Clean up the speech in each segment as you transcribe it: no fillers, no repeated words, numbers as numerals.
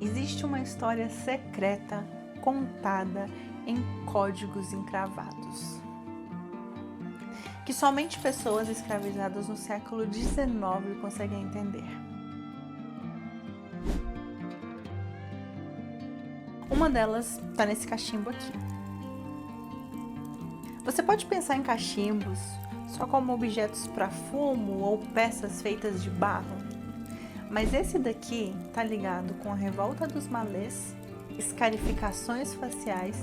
Existe uma história secreta contada em códigos encravados, que somente pessoas escravizadas no século XIX conseguem entender. Uma delas está nesse cachimbo aqui. Você pode pensar em cachimbos só como objetos para fumo ou peças feitas de barro, mas esse daqui está ligado com a revolta dos malês, escarificações faciais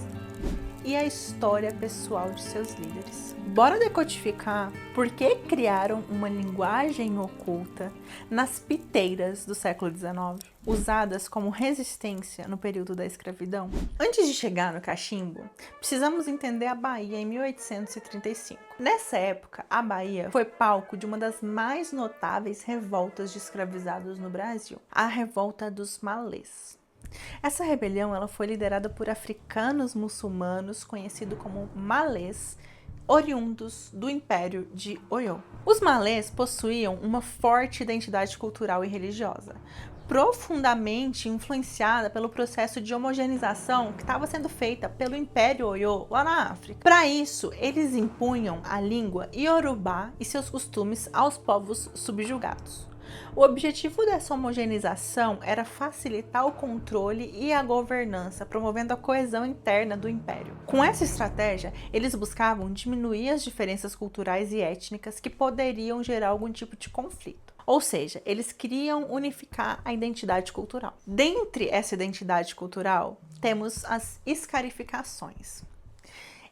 e a história pessoal de seus líderes. Bora decodificar por que criaram uma linguagem oculta nas piteiras do século XIX, usadas como resistência no período da escravidão? Antes de chegar no cachimbo, precisamos entender a Bahia em 1835. Nessa época, a Bahia foi palco de uma das mais notáveis revoltas de escravizados no Brasil, a Revolta dos Malês. Essa rebelião ela foi liderada por africanos muçulmanos, conhecidos como malês, oriundos do Império de Oyo. Os malês possuíam uma forte identidade cultural e religiosa, profundamente influenciada pelo processo de homogeneização que estava sendo feita pelo Império Oyo lá na África. Para isso, eles impunham a língua iorubá e seus costumes aos povos subjugados. O objetivo dessa homogeneização era facilitar o controle e a governança, promovendo a coesão interna do império. Com essa estratégia, eles buscavam diminuir as diferenças culturais e étnicas que poderiam gerar algum tipo de conflito. Ou seja, eles queriam unificar a identidade cultural. Dentre essa identidade cultural, temos as escarificações.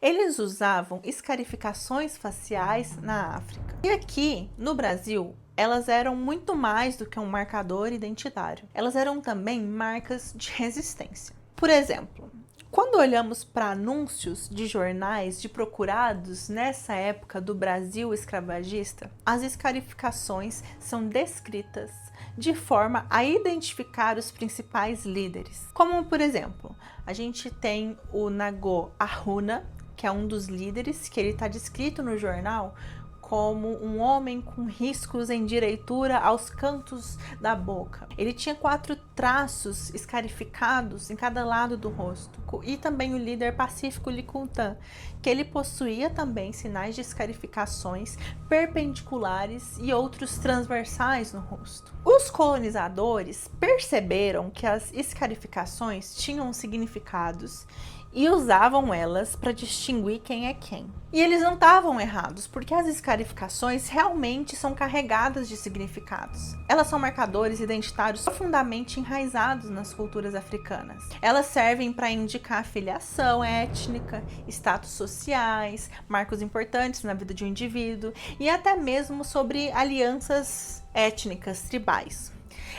Eles usavam escarificações faciais na África. E aqui, no Brasil, elas eram muito mais do que um marcador identitário. Elas eram também marcas de resistência. Por exemplo, quando olhamos para anúncios de jornais de procurados nessa época do Brasil escravagista, as escarificações são descritas de forma a identificar os principais líderes. Como, por exemplo, a gente tem o Nagô Arruna, que é um dos líderes, que ele está descrito no jornal como um homem com riscos em direitura aos cantos da boca. Ele tinha 4 traços escarificados em cada lado do rosto. E também o líder Pacífico Licultã, que ele possuía também sinais de escarificações perpendiculares e outros transversais no rosto. Os colonizadores perceberam que as escarificações tinham significados e usavam elas para distinguir quem é quem. E eles não estavam errados, porque as escarificações realmente são carregadas de significados. Elas são marcadores identitários profundamente enraizados nas culturas africanas. Elas servem para indicar filiação étnica, status sociais, marcos importantes na vida de um indivíduo e até mesmo sobre alianças étnicas, tribais.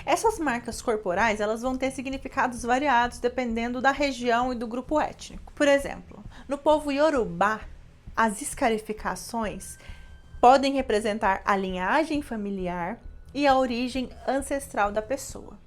Essas marcas corporais elas vão ter significados variados dependendo da região e do grupo étnico. Por exemplo, no povo iorubá, as escarificações podem representar a linhagem familiar e a origem ancestral da pessoa.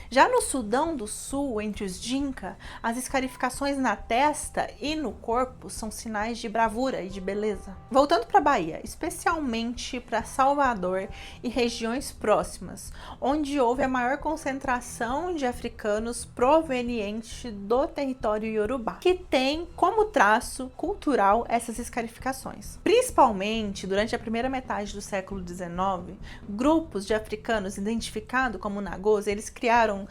Já no Sudão do Sul, entre os Dinka, as escarificações na testa e no corpo são sinais de bravura e de beleza. Voltando para a Bahia, especialmente para Salvador e regiões próximas, onde houve a maior concentração de africanos provenientes do território iorubá, que tem como traço cultural essas escarificações. Principalmente durante a primeira metade do século XIX, grupos de africanos identificados como nagôs, eles criaram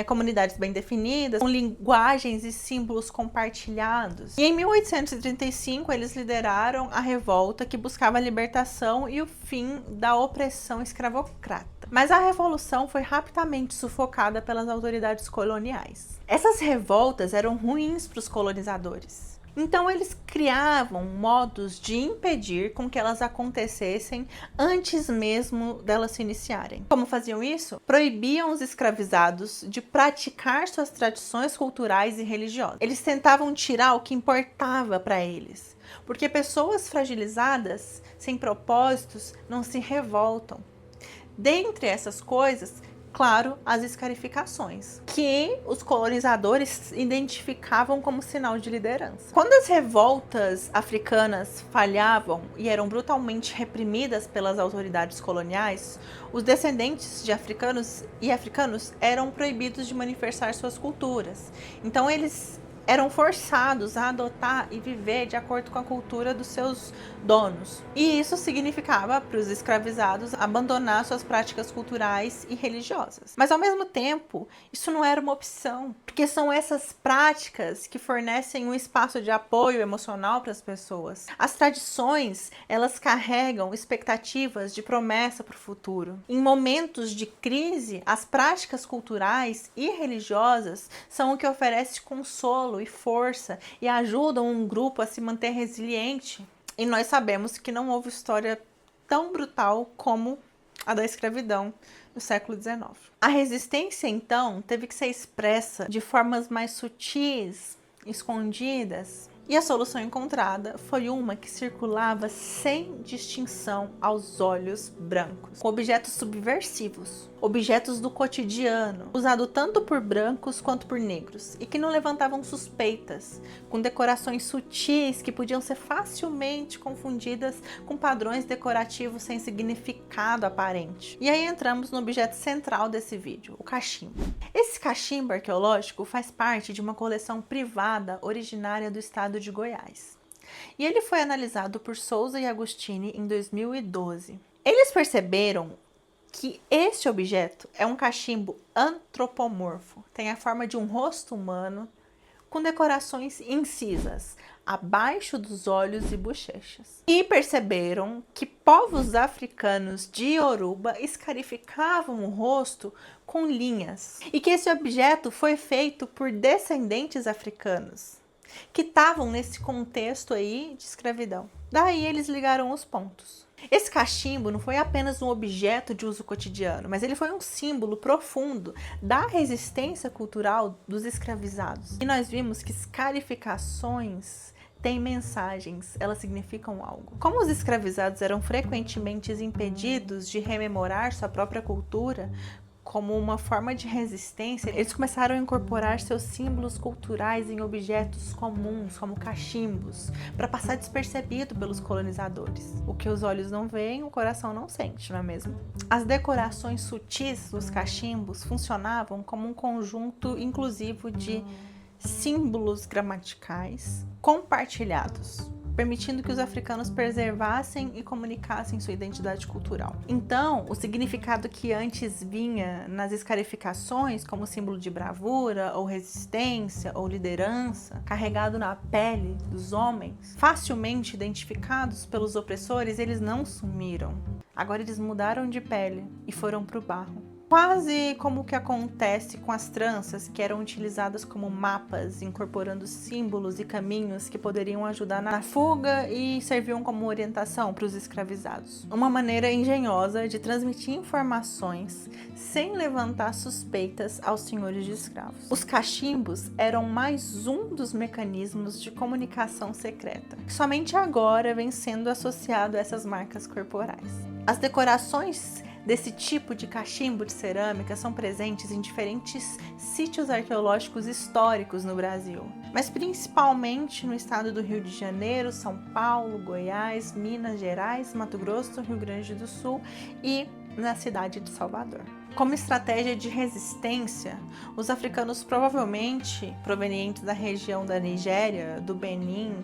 comunidades bem definidas, com linguagens e símbolos compartilhados. E em 1835 eles lideraram a revolta que buscava a libertação e o fim da opressão escravocrata. Mas a revolução foi rapidamente sufocada pelas autoridades coloniais. Essas revoltas eram ruins para os colonizadores. Então eles criavam modos de impedir com que elas acontecessem antes mesmo delas se iniciarem. Como faziam isso? Proibiam os escravizados de praticar suas tradições culturais e religiosas. Eles tentavam tirar o que importava para eles, porque pessoas fragilizadas, sem propósitos, não se revoltam. Dentre essas coisas, claro, as escarificações, que os colonizadores identificavam como sinal de liderança. Quando as revoltas africanas falhavam e eram brutalmente reprimidas pelas autoridades coloniais, os descendentes de africanos eram proibidos de manifestar suas culturas. Então eles eram forçados a adotar e viver de acordo com a cultura dos seus donos. E isso significava para os escravizados abandonar suas práticas culturais e religiosas. Mas ao mesmo tempo, isso não era uma opção, porque são essas práticas que fornecem um espaço de apoio emocional para as pessoas. As tradições, elas carregam expectativas de promessa para o futuro. Em momentos de crise, as práticas culturais e religiosas são o que oferece consolo e força e ajudam um grupo a se manter resiliente. E nós sabemos que não houve história tão brutal como a da escravidão no século XIX. A resistência, então, teve que ser expressa de formas mais sutis, escondidas, e a solução encontrada foi uma que circulava sem distinção aos olhos brancos, com objetos subversivos, objetos do cotidiano, usado tanto por brancos quanto por negros, e que não levantavam suspeitas, com decorações sutis que podiam ser facilmente confundidas com padrões decorativos sem significado aparente. E aí entramos no objeto central desse vídeo, o cachimbo. Esse cachimbo arqueológico faz parte de uma coleção privada originária do estado de Goiás. E ele foi analisado por Souza e Agostini em 2012. Eles perceberam que este objeto é um cachimbo antropomorfo, tem a forma de um rosto humano com decorações incisas abaixo dos olhos e bochechas. E perceberam que povos africanos de Yoruba escarificavam o rosto com linhas e que esse objeto foi feito por descendentes africanos que estavam nesse contexto aí de escravidão. Daí eles ligaram os pontos. Esse cachimbo não foi apenas um objeto de uso cotidiano, mas ele foi um símbolo profundo da resistência cultural dos escravizados. E nós vimos que escarificações têm mensagens, elas significam algo. Como os escravizados eram frequentemente impedidos de rememorar sua própria cultura, como uma forma de resistência, eles começaram a incorporar seus símbolos culturais em objetos comuns, como cachimbos, para passar despercebido pelos colonizadores. O que os olhos não veem, o coração não sente, não é mesmo? As decorações sutis dos cachimbos funcionavam como um conjunto inclusivo de símbolos gramaticais compartilhados, permitindo que os africanos preservassem e comunicassem sua identidade cultural. Então, o significado que antes vinha nas escarificações, como símbolo de bravura, ou resistência, ou liderança, carregado na pele dos homens, facilmente identificados pelos opressores, eles não sumiram. Agora eles mudaram de pele e foram para o barro. Quase como o que acontece com as tranças, que eram utilizadas como mapas, incorporando símbolos e caminhos que poderiam ajudar na fuga e serviam como orientação para os escravizados. Uma maneira engenhosa de transmitir informações sem levantar suspeitas aos senhores de escravos. Os cachimbos eram mais um dos mecanismos de comunicação secreta, que somente agora vem sendo associado a essas marcas corporais. As decorações desse tipo de cachimbo de cerâmica são presentes em diferentes sítios arqueológicos históricos no Brasil, mas principalmente no estado do Rio de Janeiro, São Paulo, Goiás, Minas Gerais, Mato Grosso, Rio Grande do Sul e na cidade de Salvador. Como estratégia de resistência, os africanos, provavelmente provenientes da região da Nigéria, do Benin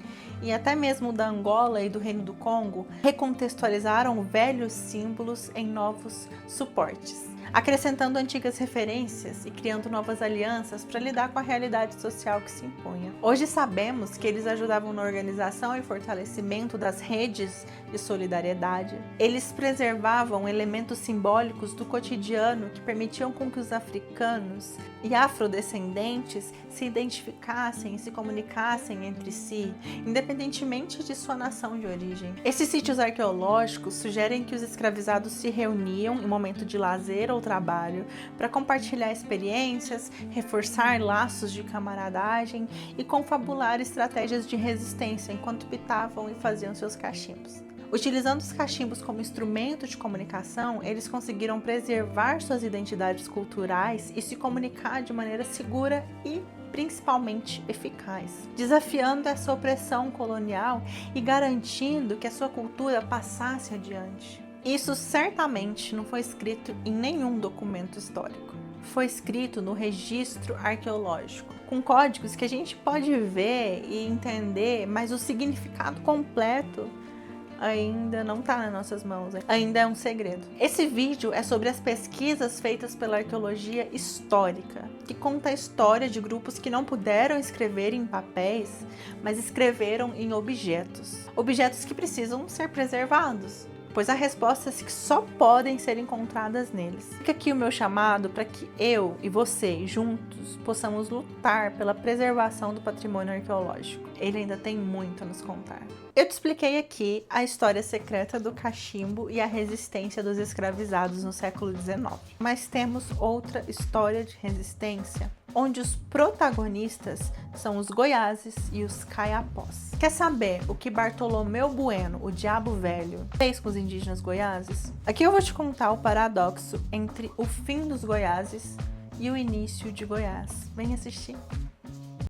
e até mesmo da Angola e do Reino do Congo, recontextualizaram velhos símbolos em novos suportes, acrescentando antigas referências e criando novas alianças para lidar com a realidade social que se impunha. Hoje sabemos que eles ajudavam na organização e fortalecimento das redes de solidariedade. Eles preservavam elementos simbólicos do cotidiano que permitiam com que os africanos e afrodescendentes se identificassem e se comunicassem entre si, independentemente de sua nação de origem. Esses sítios arqueológicos sugerem que os escravizados se reuniam em momento de lazer ou trabalho para compartilhar experiências, reforçar laços de camaradagem e confabular estratégias de resistência enquanto pitavam e faziam seus cachimbos. Utilizando os cachimbos como instrumento de comunicação, eles conseguiram preservar suas identidades culturais e se comunicar de maneira segura e principalmente eficaz, desafiando essa opressão colonial e garantindo que a sua cultura passasse adiante. Isso certamente não foi escrito em nenhum documento histórico. Foi escrito no registro arqueológico, com códigos que a gente pode ver e entender, mas o significado completo ainda não está nas nossas mãos, ainda é um segredo. Esse vídeo é sobre as pesquisas feitas pela arqueologia histórica, que conta a história de grupos que não puderam escrever em papéis, mas escreveram em objetos. Objetos que precisam ser preservados, pois há respostas que só podem ser encontradas neles. Fica aqui o meu chamado para que eu e você, juntos, possamos lutar pela preservação do patrimônio arqueológico. Ele ainda tem muito a nos contar. Eu te expliquei aqui a história secreta do cachimbo e a resistência dos escravizados no século XIX. Mas temos outra história de resistência, onde os protagonistas são os Goiáses e os Caiapós. Quer saber o que Bartolomeu Bueno, o Diabo Velho, fez com os indígenas Goiáses? Aqui eu vou te contar o paradoxo entre o fim dos Goiáses e o início de Goiás. Vem assistir!